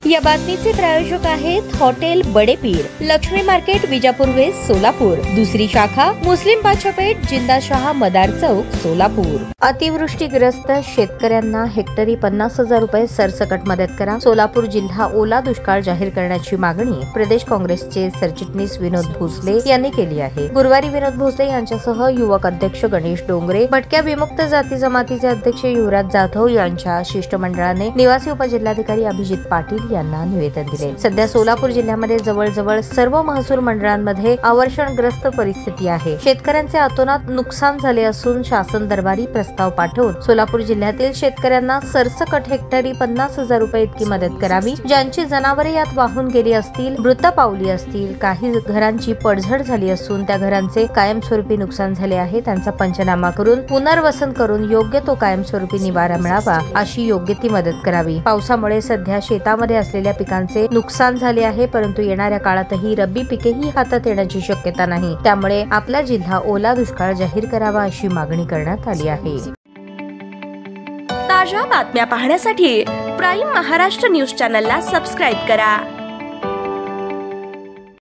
या बातमीचे प्रायोजक आहेत hotel Badepir, Laxmi market, Vijapur west, Solapur. दुसरी शाखा मुस्लिम बादशाहपेठ, जिंदाशाह मदार चौक, सोलापूर। अतिवृष्टीग्रस्त शेतकऱ्यांना हेक्टरी 50,000 रुपये सरसकट मदत करा। सोलापूर जिल्हा ओला दुष्काळ जाहीर करण्याची मागणी प्रदेश काँग्रेसचे सरचिटणीस विनोद भोसले यांनी केली आहे। गुरुवारी विनोद भोसले यांच्यासह युवक अध्यक्ष गणेश डोंगरे, भटक्या विमुक्त जाती जमातीचे अध्यक्ष युवराज जाधव यांच्या शिष्टमंडळाने निवासी उपजिल्हाधिकारी अभिजित पाटील यांना निवेदन दिले। सध्या सोलापूर जिल्ह्यामध्ये जवळजवळ सर्व महसूल मंडळांमध्ये अवर्षणग्रस्त परिस्थिती आहे। शेतकऱ्यांचे अतोनात नुकसान झाले असून शासन दरबारी प्रस्ताव पाठवून सोलापूर जिल्ह्यातील शेतकऱ्यांना सरसकट हेक्टरी 50,000 रुपये इतकी मदत करावी। ज्यांची जनावरे यात वाहून गेली असतील, मृत पावली असतील, काही घरांची पडझड झाली असून त्या घरांचे कायमस्वरूपी नुकसान झाले आहे, त्यांचा पंचनामा करून पुनर्वसन करून योग्य तो कायमस्वरूपी निवारा मिळावा अशी योग्य ती मदत करावी। पावसामुळे सध्या शेतामध्ये असलेल्या पिकांचे नुकसान झाले आहे, परंतु येणाऱ्या काळातही रब्बी पिकेही हातात येण्याची शक्यता नाही। त्यामुळे आपला जिल्हा ओला दुष्काळ जाहीर करावा अशी मागणी करण्यात आली आहे। ताज्या बातम्या पाहण्यासाठी प्राईम महाराष्ट्र न्यूज चॅनलला सबस्क्राईब करा।